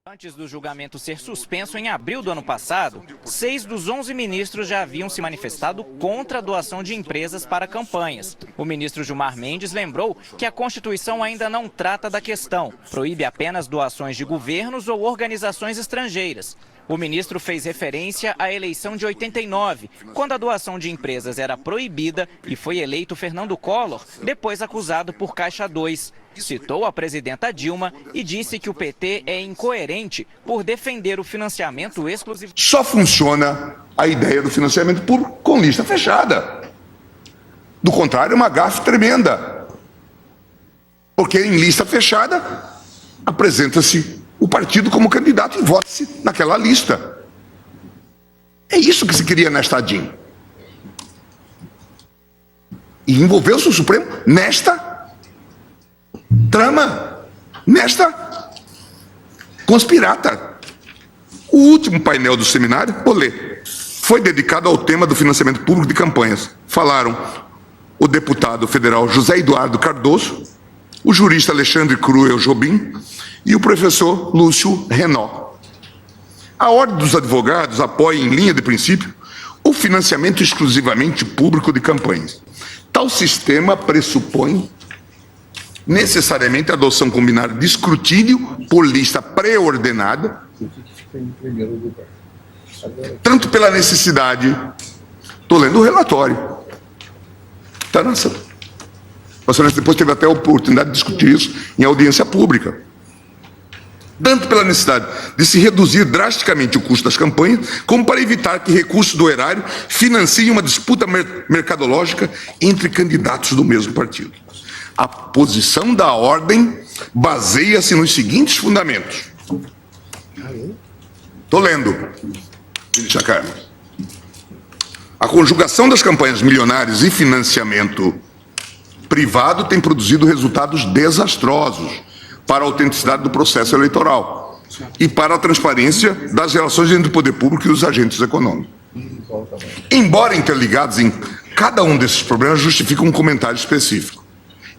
Antes do julgamento ser suspenso em abril do ano passado, 6 dos 11 ministros já haviam se manifestado contra a doação de empresas para campanhas. O ministro Gilmar Mendes lembrou que a Constituição ainda não trata da questão, proíbe apenas doações de governos ou organizações estrangeiras. O ministro fez referência à eleição de 89, quando a doação de empresas era proibida e foi eleito Fernando Collor, depois acusado por Caixa 2. Citou a presidenta Dilma e disse que o PT é incoerente por defender o financiamento exclusivo. Só funciona a ideia do financiamento público com lista fechada. Do contrário, é uma gafe tremenda. Porque em lista fechada, apresenta-se o partido como candidato e vota-se naquela lista. É isso que se queria nesta ADIM. E envolveu-se o Supremo nesta trama, nesta conspirata. O último painel do seminário, vou ler, foi dedicado ao tema do financiamento público de campanhas. Falaram o deputado federal José Eduardo Cardoso, o jurista Alexandre Cruel Jobim e o professor Lúcio Renaud. A Ordem dos Advogados apoia, em linha de princípio, o financiamento exclusivamente público de campanhas. Tal sistema pressupõe necessariamente a adoção combinada de escrutínio por lista pré-ordenada, tanto pela necessidade, estou lendo o relatório, está nessa. Depois teve até a oportunidade de discutir isso em audiência pública. Tanto pela necessidade de se reduzir drasticamente o custo das campanhas, como para evitar que recursos do erário financiem uma disputa mercadológica entre candidatos do mesmo partido. A posição da ordem baseia-se nos seguintes fundamentos. Estou lendo. A conjugação das campanhas milionárias e financiamento privado tem produzido resultados desastrosos para a autenticidade do processo eleitoral e para a transparência das relações entre o poder público e os agentes econômicos. Embora interligados em cada um desses problemas, justificam um comentário específico.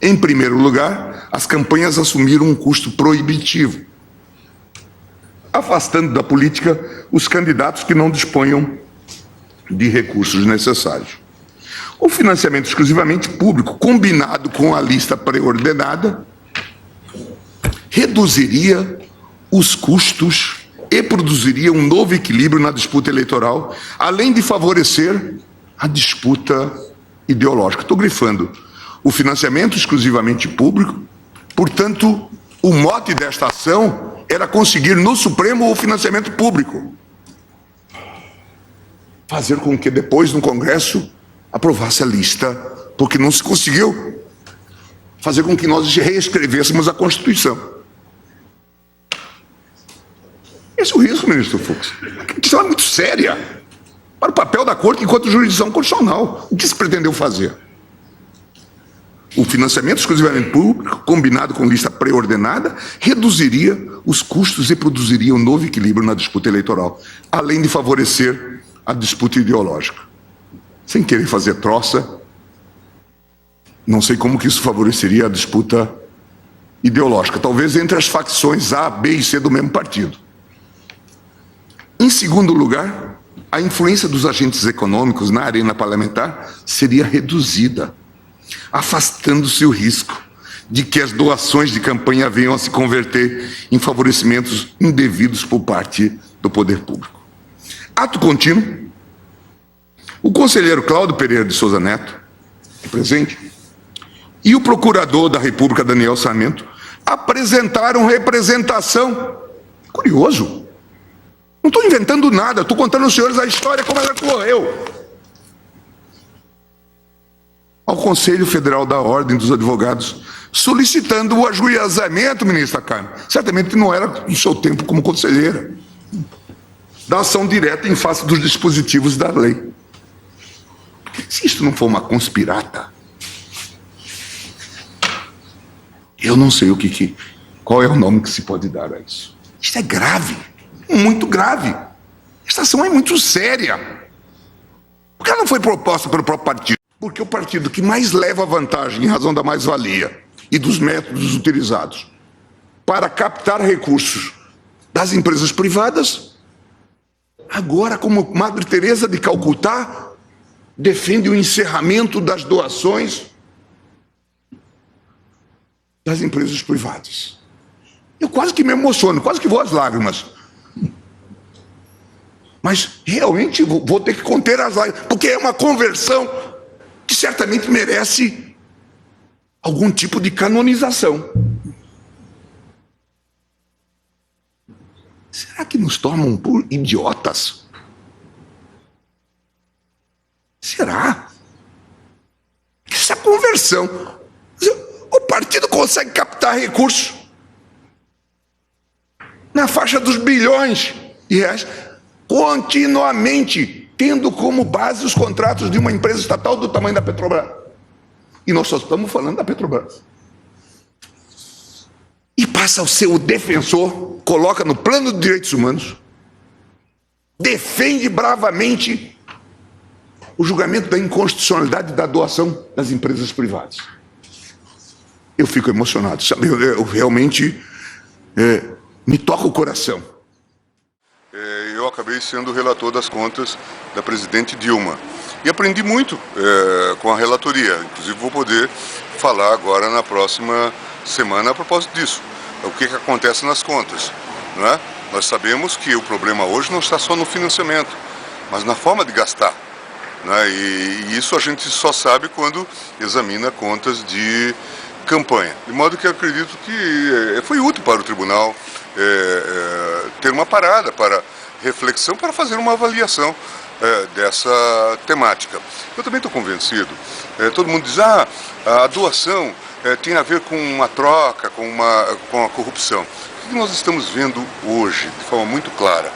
Em primeiro lugar, as campanhas assumiram um custo proibitivo, afastando da política os candidatos que não disponham de recursos necessários. O financiamento exclusivamente público, combinado com a lista pré-ordenada, reduziria os custos e produziria um novo equilíbrio na disputa eleitoral, além de favorecer a disputa ideológica. Estou grifando. O financiamento exclusivamente público, portanto, o mote desta ação era conseguir no Supremo o financiamento público. Fazer com que depois, no Congresso, aprovasse a lista, porque não se conseguiu fazer com que nós reescrevêssemos a Constituição. Esse é o risco, ministro Fux. A questão é muito séria para o papel da Corte enquanto jurisdição constitucional. O que se pretendeu fazer? O financiamento exclusivamente público, combinado com lista pré-ordenada, reduziria os custos e produziria um novo equilíbrio na disputa eleitoral, além de favorecer a disputa ideológica. Sem querer fazer troça, não sei como que isso favoreceria a disputa ideológica, talvez entre as facções A, B e C do mesmo partido. Em segundo lugar, a influência dos agentes econômicos na arena parlamentar seria reduzida, afastando-se o risco de que as doações de campanha venham a se converter em favorecimentos indevidos por parte do poder público. Ato contínuo, o conselheiro Cláudio Pereira de Souza Neto, presente, e o procurador da República, Daniel Sarmento, apresentaram representação. Curioso. Não estou inventando nada, estou contando aos senhores a história como ela ocorreu. Ao Conselho Federal da Ordem dos Advogados, solicitando o ajuizamento, ministra Carmen, certamente não era no seu tempo como conselheira, da ação direta em face dos dispositivos da lei. Se isto não for uma conspirata, eu não sei qual é o nome que se pode dar a isso. Isto é grave, muito grave. Esta ação é muito séria. Por que ela não foi proposta pelo próprio partido? Porque o partido que mais leva vantagem em razão da mais-valia e dos métodos utilizados para captar recursos das empresas privadas, agora, como Madre Teresa de Calcutá, defende o encerramento das doações das empresas privadas. Eu quase que me emociono, quase que vou às lágrimas. Mas realmente vou ter que conter as lágrimas, porque é uma conversão que certamente merece algum tipo de canonização. Será que nos tomam por idiotas? Será? Essa conversão. O partido consegue captar recursos na faixa dos bilhões de reais, continuamente tendo como base os contratos de uma empresa estatal do tamanho da Petrobras. E nós só estamos falando da Petrobras. E passa o seu defensor, coloca no plano de direitos humanos, defende bravamente o julgamento da inconstitucionalidade da doação das empresas privadas. Eu fico emocionado, sabe? Eu realmente me toca o coração. Eu acabei sendo relator das contas da presidente Dilma e aprendi muito com a relatoria. Inclusive vou poder falar agora na próxima semana a propósito disso. O que acontece nas contas, não é? Nós sabemos que o problema hoje não está só no financiamento, mas na forma de gastar, né? E isso a gente só sabe quando examina contas de campanha. De modo que eu acredito que foi útil para o tribunal ter uma parada para reflexão, para fazer uma avaliação dessa temática. Eu também estou convencido, todo mundo diz, a doação tem a ver com uma troca, com a corrupção. O que nós estamos vendo hoje, de forma muito clara,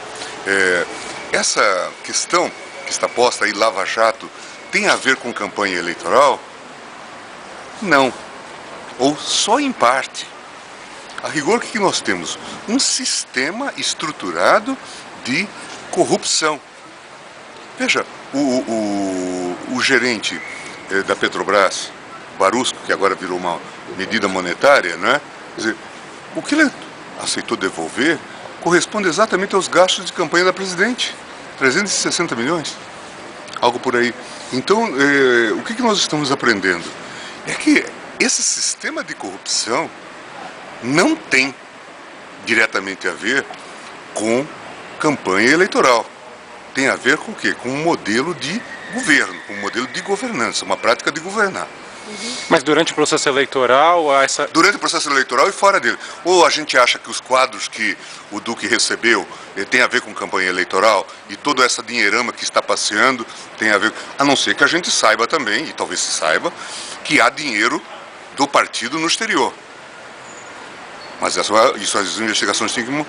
essa questão que está posta aí, Lava Jato, tem a ver com campanha eleitoral? Não. Ou só em parte. A rigor, o que nós temos? Um sistema estruturado de corrupção. Veja, o gerente da Petrobras, Barusco, que agora virou uma medida monetária, né? Quer dizer, o que ele aceitou devolver corresponde exatamente aos gastos de campanha da presidente. 360 milhões, algo por aí. Então, o que nós estamos aprendendo? É que esse sistema de corrupção não tem diretamente a ver com campanha eleitoral. Tem a ver com o quê? Com um modelo de governo, com um modelo de governança, uma prática de governar. Mas durante o processo eleitoral, Durante o processo eleitoral e fora dele. Ou a gente acha que os quadros que o Duque recebeu tem a ver com campanha eleitoral e toda essa dinheirama que está passeando tem a ver... A não ser que a gente saiba também, e talvez se saiba, que há dinheiro do partido no exterior. Mas isso as investigações têm que...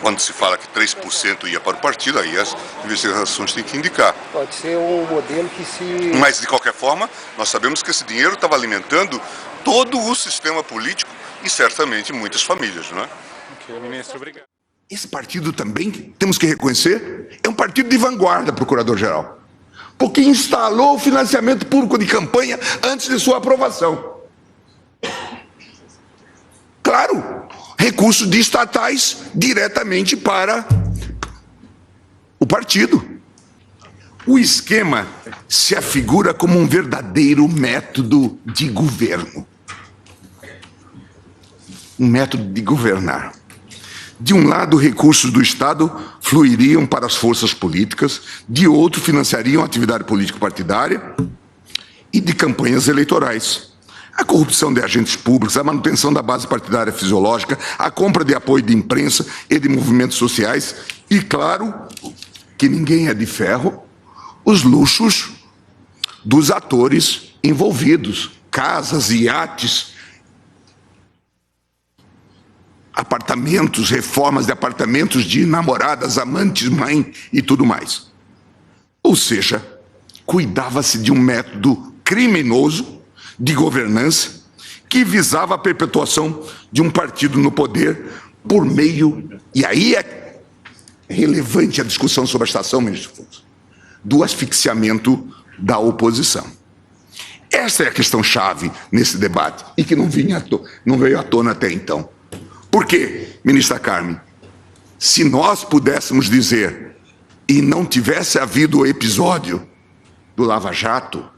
Quando se fala que 3% ia para o partido, aí as investigações têm que indicar. Pode ser um modelo que se... Mas, de qualquer forma, nós sabemos que esse dinheiro estava alimentando todo o sistema político e certamente muitas famílias, não é? Ok, ministro, obrigado. Esse partido também, temos que reconhecer, é um partido de vanguarda, procurador-geral. Porque instalou o financiamento público de campanha antes de sua aprovação. Claro, recursos de estatais diretamente para o partido. O esquema se afigura como um verdadeiro método de governo. Um método de governar. De um lado, recursos do Estado fluiriam para as forças políticas, de outro, financiariam a atividade político-partidária e de campanhas eleitorais. A corrupção de agentes públicos, a manutenção da base partidária fisiológica, a compra de apoio de imprensa e de movimentos sociais e, claro, que ninguém é de ferro, os luxos dos atores envolvidos, casas, iates, apartamentos, reformas de apartamentos de namoradas, amantes, mãe e tudo mais. Ou seja, cuidava-se de um método criminoso de governança que visava a perpetuação de um partido no poder por meio, e aí é relevante a discussão sobre a estação, ministro Fux, do asfixiamento da oposição. Essa é a questão-chave nesse debate e que não veio à tona até então. Por quê, ministra Carmen? se nós pudéssemos dizer, e não tivesse havido o episódio do Lava Jato,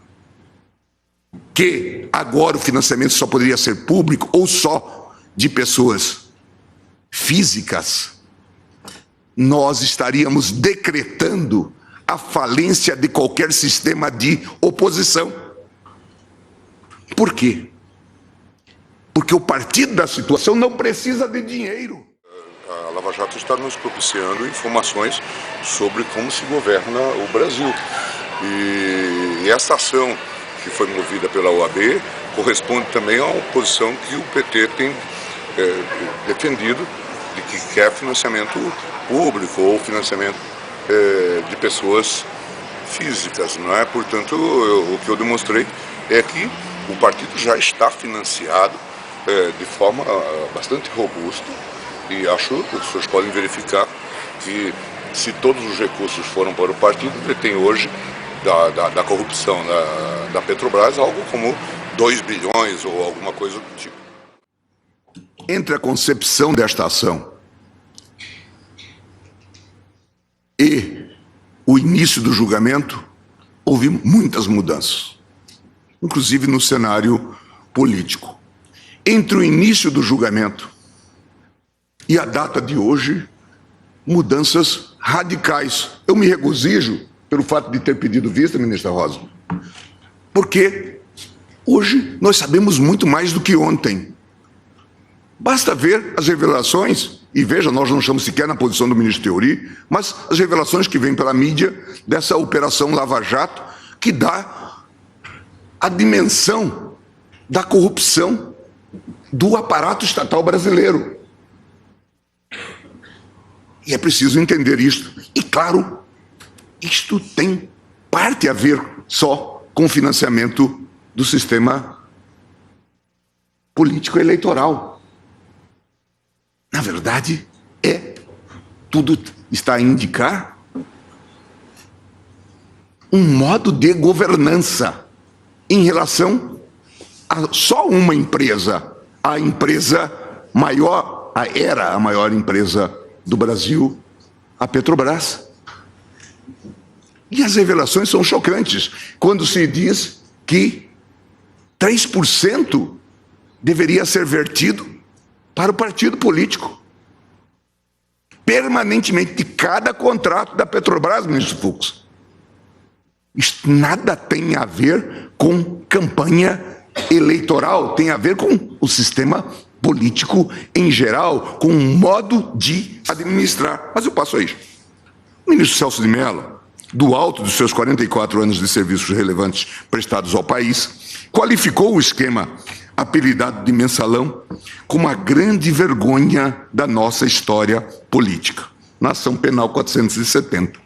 que agora o financiamento só poderia ser público ou só de pessoas físicas, nós estaríamos decretando a falência de qualquer sistema de oposição. Por quê? Porque o partido da situação não precisa de dinheiro. A Lava Jato está nos propiciando informações sobre como se governa o Brasil. E essa ação que foi movida pela OAB corresponde também a uma posição que o PT tem defendido, de que quer financiamento público ou financiamento de pessoas físicas, não é? Portanto, o que eu demonstrei é que o partido já está financiado de forma bastante robusta, e acho que os senhores podem verificar que, se todos os recursos foram para o partido, ele tem hoje da corrupção da Petrobras algo como 2 bilhões ou alguma coisa do tipo. Entre a concepção desta ação e o início do julgamento, houve muitas mudanças, inclusive no cenário político. Entre o início do julgamento e a data de hoje, mudanças radicais. Eu me regozijo pelo fato de ter pedido vista, ministra Rosa, porque hoje nós sabemos muito mais do que ontem. Basta ver as revelações, e veja, nós não estamos sequer na posição do ministro Teori, mas as revelações que vêm pela mídia dessa operação Lava Jato, que dá a dimensão da corrupção do aparato estatal brasileiro. E é preciso entender isto. E, claro, isto tem parte a ver só com o financiamento do sistema político-eleitoral. Na verdade, tudo está a indicar um modo de governança em relação a só uma empresa, a empresa maior, era a maior empresa do Brasil, a Petrobras. E as revelações são chocantes quando se diz que 3% deveria ser vertido para o partido político, permanentemente, de cada contrato da Petrobras, ministro Fux. Isto nada tem a ver com campanha eleitoral, tem a ver com o sistema político em geral, com um modo de administrar. Mas eu passo a isso. O ministro Celso de Mello, do alto dos seus 44 anos de serviços relevantes prestados ao país, qualificou o esquema apelidado de mensalão como a grande vergonha da nossa história política, na ação penal 470.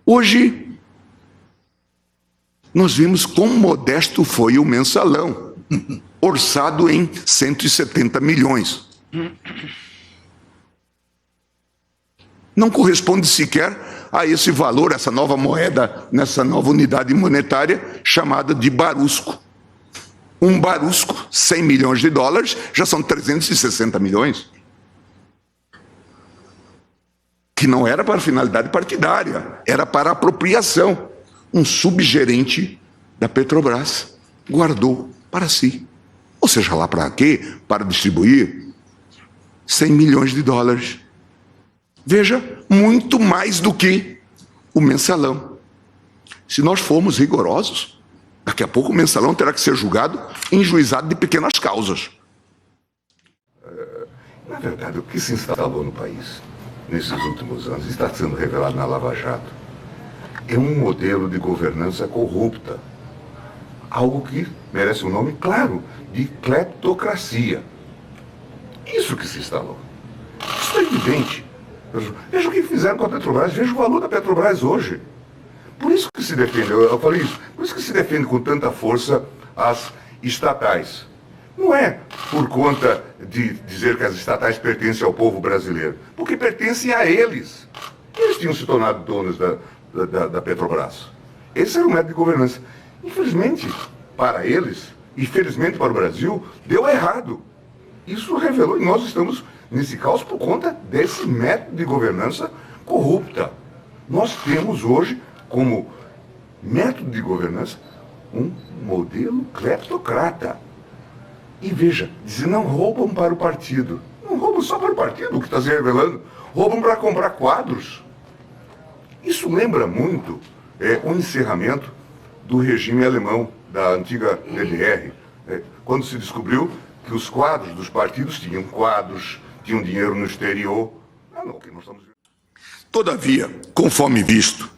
Hoje, nós vimos quão modesto foi o mensalão, orçado em 170 milhões. Não corresponde sequer a esse valor, essa nova moeda, nessa nova unidade monetária chamada de barusco. Um barusco, 100 milhões de dólares, já são 360 milhões. Que não era para finalidade partidária, era para apropriação. Um subgerente da Petrobras guardou para si. Ou seja, lá para quê? Para distribuir 100 milhões de dólares. Veja, muito mais do que o mensalão. Se nós formos rigorosos, daqui a pouco o mensalão terá que ser julgado em juizado de pequenas causas. Na verdade, o que se instalou no país nesses últimos anos, está sendo revelado na Lava Jato, é um modelo de governança corrupta. Algo que merece um nome claro, de cleptocracia. Isso que se instalou. Isso é evidente. Veja o que fizeram com a Petrobras, veja o valor da Petrobras hoje. Por isso que se defende, eu falei isso, por isso que se defende com tanta força as estatais. Não é por conta de dizer que as estatais pertencem ao povo brasileiro, porque pertencem a eles. Eles tinham se tornado donos da Petrobras. Esse era o método de governança. Infelizmente, para eles, e felizmente para o Brasil, deu errado. Isso revelou, e nós estamos nesse caos por conta desse método de governança corrupta. Nós temos hoje, como método de governança, um modelo cleptocrata. E veja, dizem, não roubam para o partido. Não roubam só para o partido, o que está se revelando. Roubam para comprar quadros. Isso lembra muito o encerramento do regime alemão, da antiga DDR, quando se descobriu que os quadros dos partidos tinham dinheiro no exterior. Todavia, conforme visto,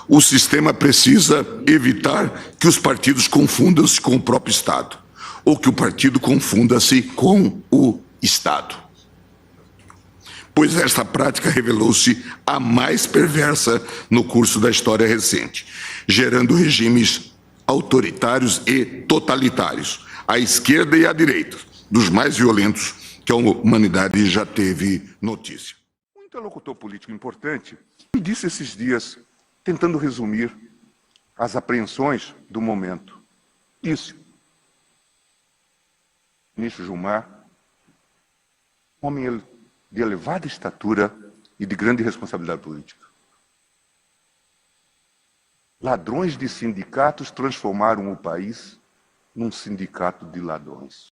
o sistema precisa evitar que os partidos confundam-se com o próprio Estado, ou que o partido confunda-se com o Estado. Pois esta prática revelou-se a mais perversa no curso da história recente, gerando regimes autoritários e totalitários, à esquerda e à direita, dos mais violentos que a humanidade já teve notícia. Um interlocutor político importante me disse esses dias, tentando resumir as apreensões do momento, disse: ministro Gilmar, homem de elevada estatura e de grande responsabilidade política. Ladrões de sindicatos transformaram o país num sindicato de ladrões.